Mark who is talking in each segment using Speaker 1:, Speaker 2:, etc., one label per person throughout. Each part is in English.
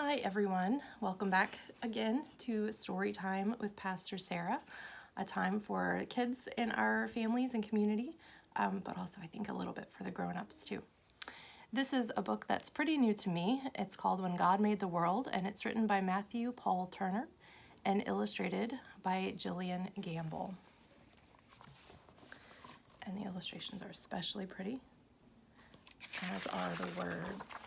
Speaker 1: Hi everyone, welcome back again to Story Time with Pastor Sarah, a time for kids in our families and community, but also I think a little bit for the grown-ups too. This is a book that's pretty new to me. It's called When God Made the World, and it's written by Matthew Paul Turner and illustrated by Jillian Gamble. And the illustrations are especially pretty, as are the words.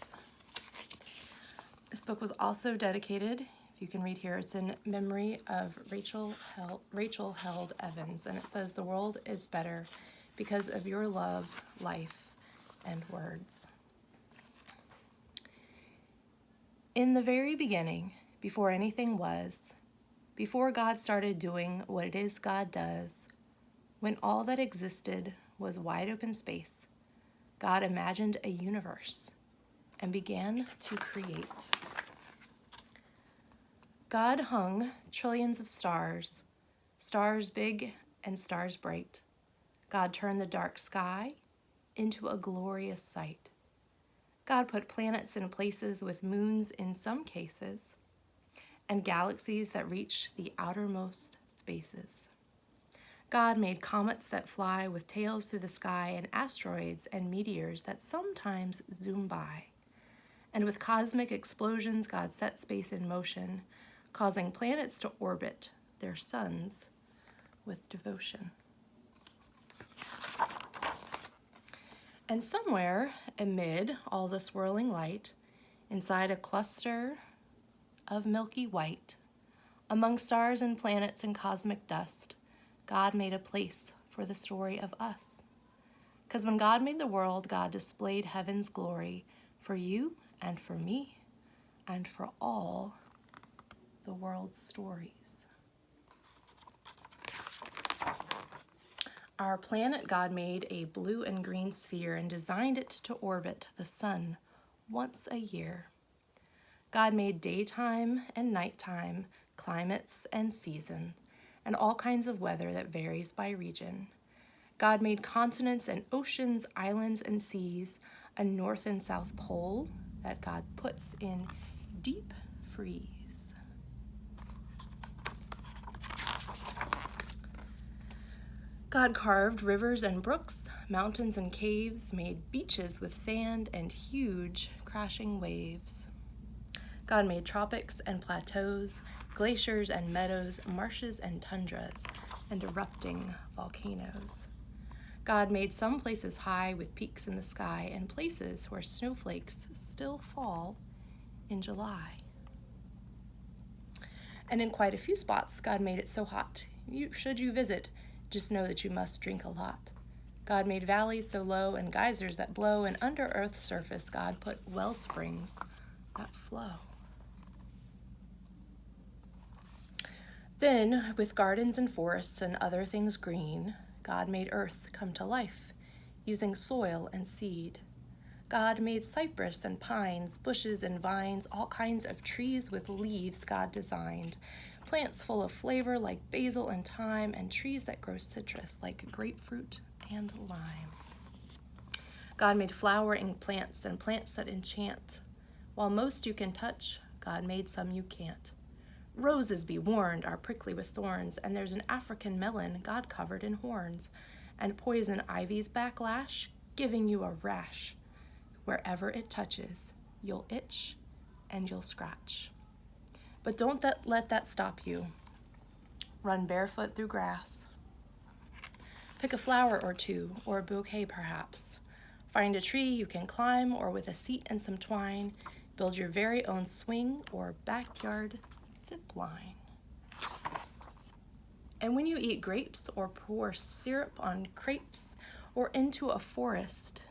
Speaker 1: This book was also dedicated, if you can read here, it's in memory of Rachel Held Evans, and it says, "The world is better because of your love, life, and words." In the very beginning, before anything was, before God started doing what it is God does, when all that existed was wide open space, God imagined a universe and began to create. God hung trillions of stars, stars big and stars bright. God turned the dark sky into a glorious sight. God put planets in places with moons in some cases, and galaxies that reach the outermost spaces. God made comets that fly with tails through the sky, and asteroids and meteors that sometimes zoom by. And with cosmic explosions, God set space in motion, causing planets to orbit their suns with devotion. And somewhere amid all the swirling light, inside a cluster of milky white, among stars and planets and cosmic dust, God made a place for the story of us. Because when God made the world, God displayed heaven's glory for you and for me and for all the world's stories. Our planet God made a blue and green sphere and designed it to orbit the sun once a year. God made daytime and nighttime, climates and seasons, and all kinds of weather that varies by region. God made continents and oceans, islands and seas, a north and south pole that God puts in deep freeze. God carved rivers and brooks, mountains and caves, made beaches with sand and huge crashing waves. God made tropics and plateaus, glaciers and meadows, marshes and tundras, and erupting volcanoes. God made some places high with peaks in the sky and places where snowflakes still fall in July. And in quite a few spots, God made it so hot. Should you visit, just know that you must drink a lot. God made valleys so low and geysers that blow, and under Earth's surface, God put well springs that flow. Then, with gardens and forests and other things green, God made earth come to life, using soil and seed. God made cypress and pines, bushes and vines, all kinds of trees with leaves God designed, plants full of flavor like basil and thyme, and trees that grow citrus like grapefruit and lime. God made flowering plants and plants that enchant. While most you can touch, God made some you can't. Roses, be warned, are prickly with thorns, and there's an African melon God covered in horns, and poison ivy's backlash, giving you a rash. Wherever it touches, you'll itch and you'll scratch. But don't let that stop you. Run barefoot through grass. Pick a flower or two, or a bouquet perhaps. Find a tree you can climb, or with a seat and some twine, build your very own swing or backyard zip line. And when you eat grapes or pour syrup on crepes or into a forest,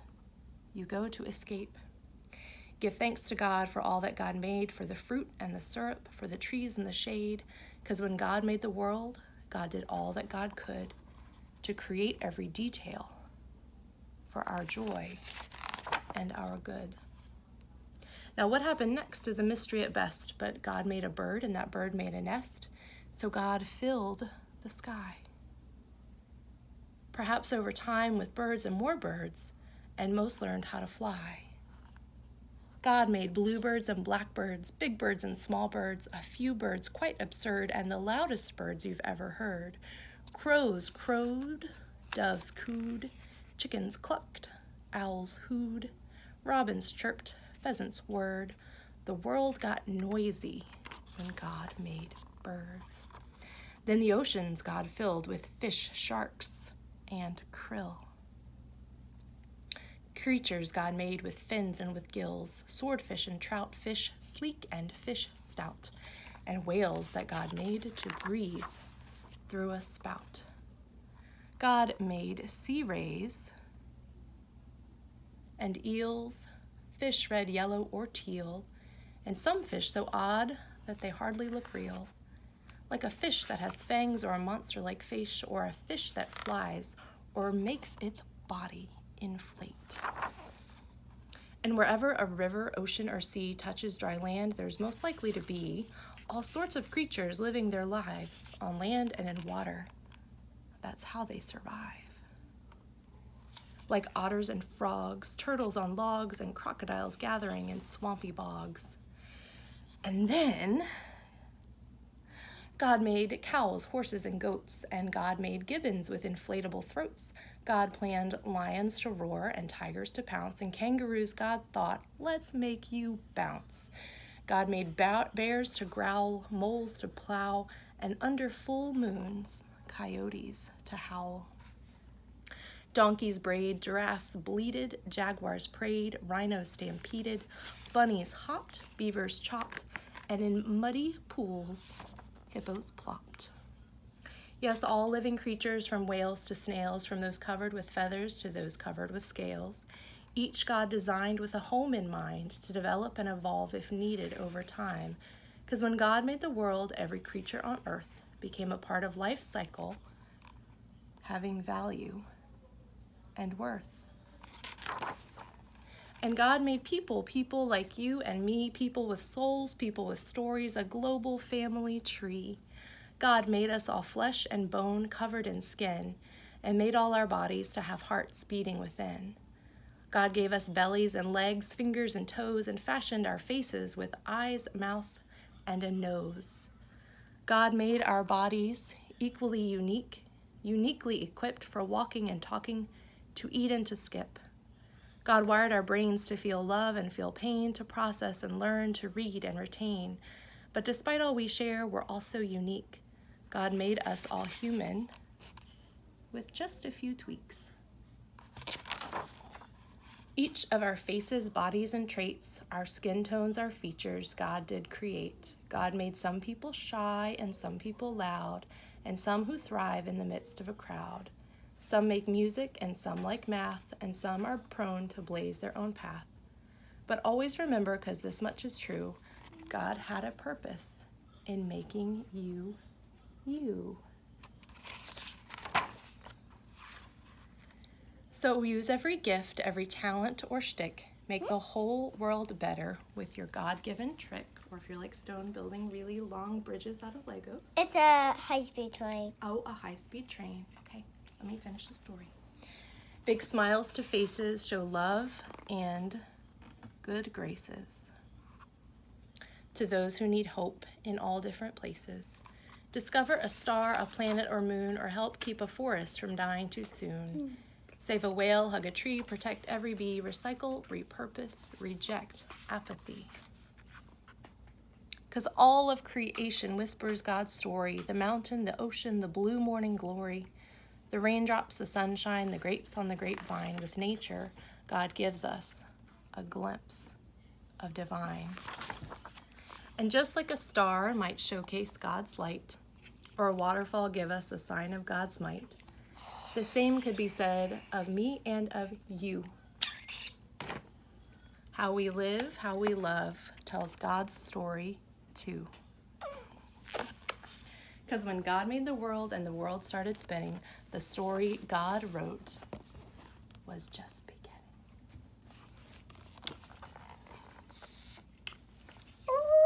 Speaker 1: you go to escape. Give thanks to God for all that God made, for the fruit and the syrup, for the trees and the shade, because when God made the world, God did all that God could to create every detail for our joy and our good. Now, what happened next is a mystery at best, but God made a bird, and that bird made a nest, so God filled the sky. Perhaps over time with birds and more birds, and most learned how to fly. God made bluebirds and blackbirds, big birds and small birds, a few birds quite absurd, and the loudest birds you've ever heard. Crows crowed, doves cooed, chickens clucked, owls hooed, robins chirped, pheasants whirred. The world got noisy when God made birds. Then the oceans God filled with fish, sharks, and krill. Creatures God made with fins and with gills, swordfish and trout, fish sleek and fish stout, and whales that God made to breathe through a spout. God made sea rays and eels, fish red, yellow, or teal, and some fish so odd that they hardly look real, like a fish that has fangs, or a monster-like face, or a fish that flies or makes its body inflate. And wherever a river, ocean, or sea touches dry land, there's most likely to be all sorts of creatures living their lives on land and in water. That's how they survive. Like otters and frogs, turtles on logs, and crocodiles gathering in swampy bogs. And then God made cows, horses, and goats, and God made gibbons with inflatable throats. God planned lions to roar and tigers to pounce, and kangaroos God thought, let's make you bounce. God made bears to growl, moles to plow, and under full moons, coyotes to howl. Donkeys brayed, giraffes bleated, jaguars prayed, rhinos stampeded, bunnies hopped, beavers chopped, and in muddy pools, hippos plopped. Yes, all living creatures, from whales to snails, from those covered with feathers to those covered with scales, each God designed with a home in mind to develop and evolve if needed over time. Because when God made the world, every creature on earth became a part of life's cycle, having value and worth. And God made people, people like you and me, people with souls, people with stories, a global family tree. God made us all flesh and bone covered in skin, and made all our bodies to have hearts beating within. God gave us bellies and legs, fingers and toes, and fashioned our faces with eyes, mouth, and a nose. God made our bodies equally unique, uniquely equipped for walking and talking, to eat and to skip. God wired our brains to feel love and feel pain, to process and learn, to read and retain. But despite all we share, we're also unique. God made us all human with just a few tweaks. Each of our faces, bodies, and traits, our skin tones, our features, God did create. God made some people shy and some people loud, and some who thrive in the midst of a crowd. Some make music and some like math, and some are prone to blaze their own path. But always remember, because this much is true, God had a purpose in making you, you. So use every gift, every talent or shtick. Make the whole world better with your God-given trick. Or if you're like Stone, building really long bridges out of Legos.
Speaker 2: It's a high-speed train.
Speaker 1: Oh, a high-speed train. Okay, let me finish the story. Big smiles to faces show love and good graces to those who need hope in all different places. Discover a star, a planet, or moon, or help keep a forest from dying too soon. Save a whale, hug a tree, protect every bee, recycle, repurpose, reject apathy. Because all of creation whispers God's story, the mountain, the ocean, the blue morning glory, the raindrops, the sunshine, the grapes on the grapevine. With nature, God gives us a glimpse of divine. And just like a star might showcase God's light, or a waterfall give us a sign of God's might, the same could be said of me and of you. How we live, how we love, tells God's story too. Because when God made the world and the world started spinning, the story God wrote was just